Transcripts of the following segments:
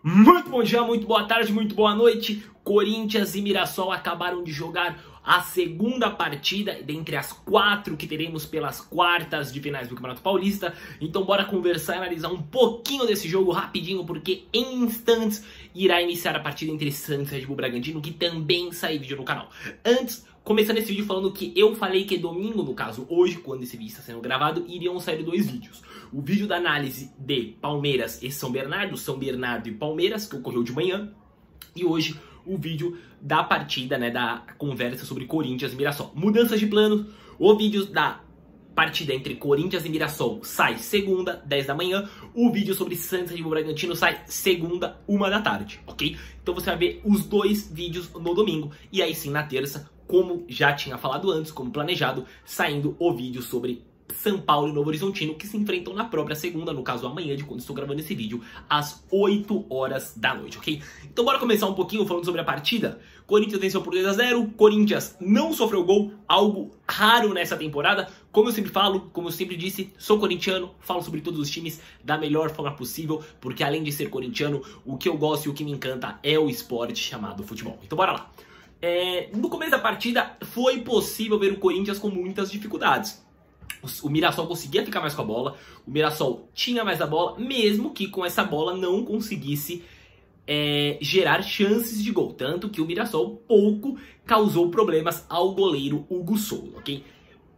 Muito bom dia, muito boa tarde, muito boa noite. Corinthians e Mirassol acabaram de jogar a segunda partida dentre as 4 que teremos pelas quartas de finais do Campeonato Paulista. Então bora conversar e analisar um pouquinho desse jogo rapidinho, porque em instantes irá iniciar a partida entre Santos e Red Bull Bragantino, que também sai vídeo no canal. Antes, começando esse vídeo falando que eu falei que domingo, no caso hoje, quando esse vídeo está sendo gravado, iriam sair 2 vídeos. O vídeo da análise de Palmeiras e São Bernardo e Palmeiras, que ocorreu de manhã, e hoje o vídeo da partida, né, da conversa sobre Corinthians e Mirassol. Mudanças de planos, o vídeo da partida entre Corinthians e Mirassol sai segunda, 10 da manhã. O vídeo sobre Santos e Red Bull Bragantino sai segunda, 1 da tarde, ok? Então você vai ver os 2 vídeos no domingo. E aí sim, na terça, como já tinha falado antes, como planejado, saindo o vídeo sobre São Paulo e Novo Horizontino, que se enfrentam na própria segunda, no caso amanhã, de quando estou gravando esse vídeo, às 8 horas da noite, ok? Então bora começar um pouquinho falando sobre a partida. Corinthians venceu por 2-0, Corinthians não sofreu gol, algo raro nessa temporada. Como eu sempre falo, como eu sempre disse, sou corintiano, falo sobre todos os times da melhor forma possível, porque além de ser corintiano, o que eu gosto e o que me encanta é o esporte chamado futebol. Então bora lá. No começo da partida foi possível ver o Corinthians com muitas dificuldades. O Mirassol conseguia ficar mais com a bola, o Mirassol tinha mais a bola, mesmo que com essa bola não conseguisse gerar chances de gol. Tanto que o Mirassol pouco causou problemas ao goleiro Hugo Souza, ok?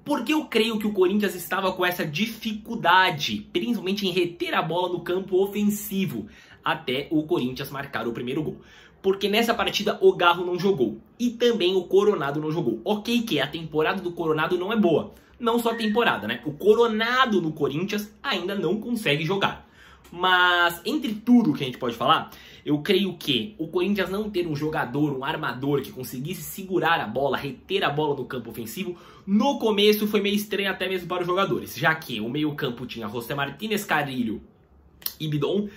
Porque eu creio que o Corinthians estava com essa dificuldade, principalmente em reter a bola no campo ofensivo, até o Corinthians marcar o primeiro gol. Porque nessa partida o Garro não jogou e também o Coronado não jogou. Ok que a temporada do Coronado não é boa. Não só a temporada, né? O Coronado no Corinthians ainda não consegue jogar. Mas, entre tudo que a gente pode falar, eu creio que o Corinthians não ter um jogador, um armador que conseguisse segurar a bola, reter a bola no campo ofensivo, no começo foi meio estranho até mesmo para os jogadores. Já que o meio-campo tinha José Martínez, Carrilho e Bidon.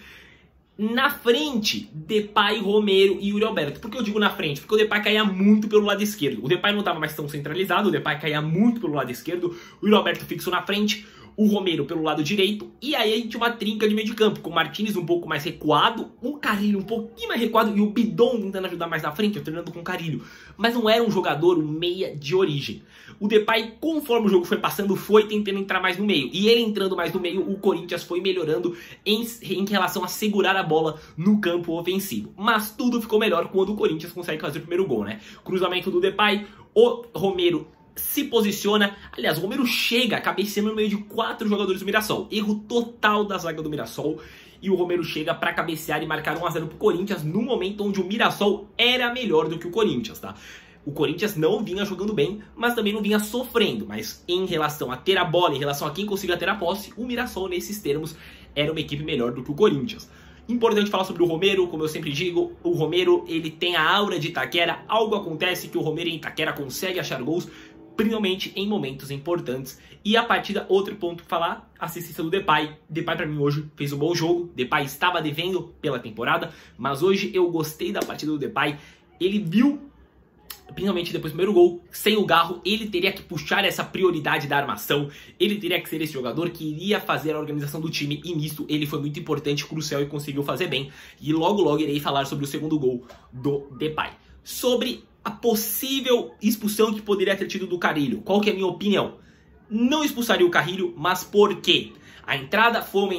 Na frente, Depay, Romero e Yuri Alberto. Por que eu digo na frente? Porque o Depay caía muito pelo lado esquerdo. O Depay não estava mais tão centralizado, o Depay caía muito pelo lado esquerdo. O Yuri Alberto fixo na frente, o Romero pelo lado direito. E aí a gente tinha uma trinca de meio de campo, com o Martínez um pouco mais recuado, o Carrilho um pouquinho mais recuado e o Bidon tentando ajudar mais na frente, alternando com o Carrilho. Mas não era um jogador, um meia de origem. O Depay, conforme o jogo foi passando, foi tentando entrar mais no meio. E ele entrando mais no meio, o Corinthians foi melhorando em relação a segurar a bola no campo ofensivo. Mas tudo ficou melhor quando o Corinthians consegue fazer o primeiro gol, né? Cruzamento do Depay, o Romero se posiciona, aliás, o Romero chega cabeceando no meio de 4 jogadores do Mirassol. Erro total da zaga do Mirassol. E o Romero chega para cabecear e marcar 1-0 pro Corinthians no momento onde o Mirassol era melhor do que o Corinthians, tá? O Corinthians não vinha jogando bem, mas também não vinha sofrendo. Mas em relação a ter a bola, em relação a quem conseguia ter a posse, o Mirassol, nesses termos, era uma equipe melhor do que o Corinthians. Importante falar sobre o Romero, como eu sempre digo, o Romero ele tem a aura de Itaquera. Algo acontece que o Romero em Itaquera consegue achar gols, principalmente em momentos importantes. E a partida, outro ponto pra falar, assistência do Depay. Depay pra mim hoje fez um bom jogo. Depay estava devendo pela temporada, mas hoje eu gostei da partida do Depay. Ele viu, principalmente depois do primeiro gol, sem o Garro, ele teria que puxar essa prioridade da armação, ele teria que ser esse jogador que iria fazer a organização do time, e nisso ele foi muito importante, crucial e conseguiu fazer bem. E logo logo irei falar sobre o segundo gol do Depay. Sobre a possível expulsão que poderia ter tido do Carrilho, qual que é a minha opinião? Não expulsaria o Carrilho, mas por quê? A entrada foi uma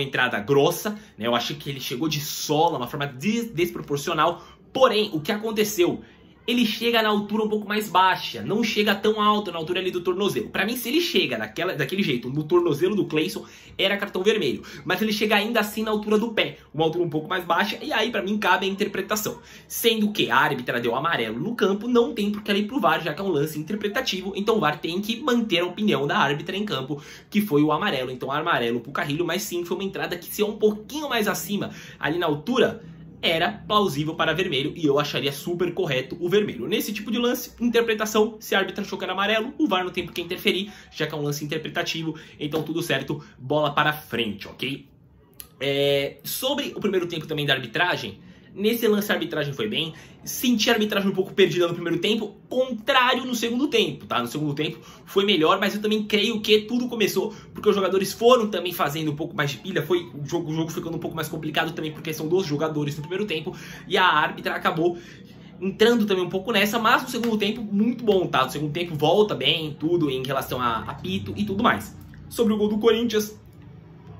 entrada grossa, né? Eu achei que ele chegou de sola, uma forma desproporcional. Porém, o que aconteceu? Ele chega na altura um pouco mais baixa, não chega tão alto na altura ali do tornozelo. Pra mim, se ele chega daquele jeito, no tornozelo do Cleison, era cartão vermelho. Mas ele chega ainda assim na altura do pé, uma altura um pouco mais baixa, e aí pra mim cabe a interpretação. Sendo que a árbitra deu amarelo no campo, não tem por que ela ir pro VAR, já que é um lance interpretativo, então o VAR tem que manter a opinião da árbitra em campo, que foi o amarelo. Então amarelo pro Carrilho, mas sim, foi uma entrada que se é um pouquinho mais acima, ali na altura, era plausível para vermelho e eu acharia super correto o vermelho. Nesse tipo de lance, interpretação, se a árbitra achou que era amarelo, o VAR não tem por que interferir, já que é um lance interpretativo, então tudo certo, bola para frente, ok? Sobre o primeiro tempo também da arbitragem, Nesse lance a arbitragem foi bem, senti a arbitragem um pouco perdida no primeiro tempo, contrário no segundo tempo, tá? No segundo tempo foi melhor, mas eu também creio que tudo começou porque os jogadores foram também fazendo um pouco mais de pilha, o jogo ficando um pouco mais complicado também porque são 2 jogadores no primeiro tempo, e a árbitra acabou entrando também um pouco nessa, mas no segundo tempo muito bom, tá? No segundo tempo volta bem, tudo em relação a apito e tudo mais. Sobre o gol do Corinthians,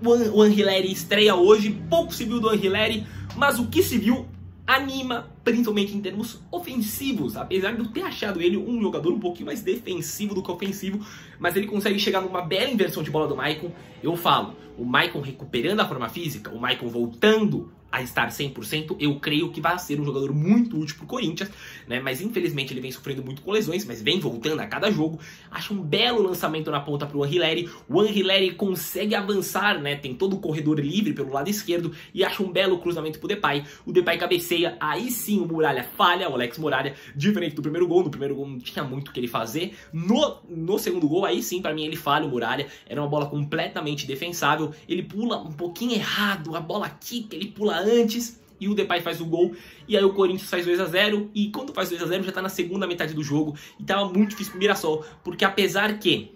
o Angileri estreia hoje, pouco se viu do Angileri, mas o que se viu anima, principalmente em termos ofensivos, apesar de eu ter achado ele um jogador um pouquinho mais defensivo do que ofensivo, mas ele consegue chegar numa bela inversão de bola do Maicon. Eu falo, o Maicon recuperando a forma física, o Maicon voltando a estar 100%, eu creio que vai ser um jogador muito útil pro Corinthians, né? Mas infelizmente ele vem sofrendo muito com lesões, mas vem voltando a cada jogo. Acho um belo lançamento na ponta pro Angileri. O Angileri consegue avançar, né? Tem todo o corredor livre pelo lado esquerdo e acha um belo cruzamento pro Depay. O Depay cabeceia, aí sim o Muralha falha, o Alex Muralha, diferente do primeiro gol. No primeiro gol não tinha muito o que ele fazer. No segundo gol, aí sim, pra mim, ele falha, o Muralha. Era uma bola completamente defensável. Ele pula um pouquinho errado, a bola quica, ele pula antes e o Depay faz o gol, e aí o Corinthians faz 2-0, e quando faz 2-0 já tá na segunda metade do jogo, e tava muito difícil pro Mirassol, porque apesar que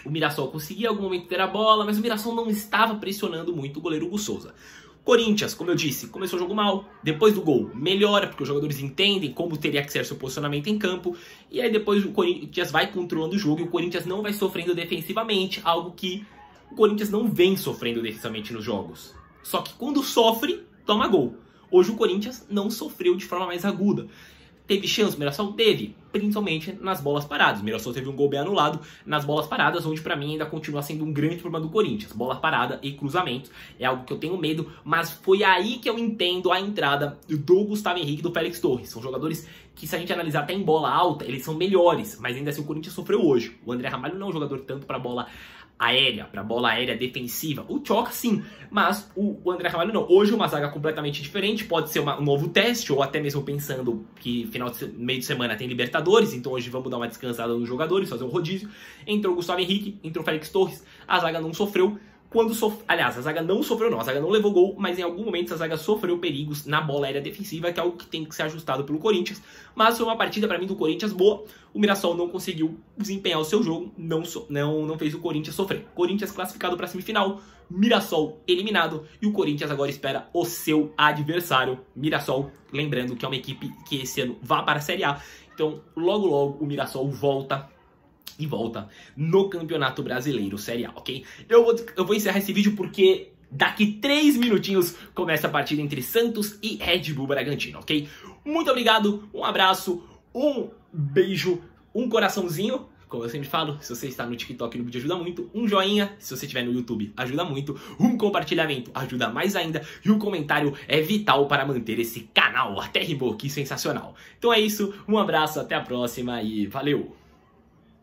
o Mirassol conseguia em algum momento ter a bola, mas o Mirassol não estava pressionando muito o goleiro Hugo Souza. Corinthians, como eu disse, começou o jogo mal, depois do gol melhora, porque os jogadores entendem como teria que ser seu posicionamento em campo, e aí depois o Corinthians vai controlando o jogo, e o Corinthians não vai sofrendo defensivamente, algo que o Corinthians não vem sofrendo defensivamente nos jogos. Só que quando sofre, toma gol. Hoje o Corinthians não sofreu de forma mais aguda. Teve chance, o Mirassol teve, principalmente nas bolas paradas. O Mirassol teve um gol bem anulado nas bolas paradas, onde pra mim ainda continua sendo um grande problema do Corinthians. Bola parada e cruzamentos é algo que eu tenho medo, mas foi aí que eu entendo a entrada do Gustavo Henrique e do Félix Torres. São jogadores que, se a gente analisar até em bola alta, eles são melhores, mas ainda assim o Corinthians sofreu hoje. O André Ramalho não é um jogador tanto pra bola aérea, para bola aérea defensiva. O Tchoca sim, mas o André Ramalho não. Hoje uma zaga completamente diferente, pode ser um novo teste, ou até mesmo pensando que meio de semana tem Libertadores, então hoje vamos dar uma descansada nos jogadores, fazer um rodízio. Entrou o Gustavo Henrique, entrou o Félix Torres, a zaga não sofreu. Aliás, a zaga não sofreu não, a zaga não levou gol, mas em algum momento a zaga sofreu perigos na bola aérea defensiva, que é algo que tem que ser ajustado pelo Corinthians. Mas foi uma partida para mim do Corinthians boa. O Mirassol não conseguiu desempenhar o seu jogo, não fez o Corinthians sofrer. Corinthians classificado para a semifinal, Mirassol eliminado, e o Corinthians agora espera o seu adversário, Mirassol, lembrando que é uma equipe que esse ano vai para a Série A. Então, logo logo o Mirassol volta no Campeonato Brasileiro, Série A, ok? Eu vou encerrar esse vídeo porque daqui 3 minutinhos começa a partida entre Santos e Red Bull Bragantino, ok? Muito obrigado, um abraço, um beijo, um coraçãozinho, como eu sempre falo, se você está no TikTok no vídeo ajuda muito, um joinha, se você estiver no YouTube ajuda muito, um compartilhamento ajuda mais ainda, e o comentário é vital para manter esse canal, até rimou, que sensacional. Então é isso, um abraço, até a próxima e valeu!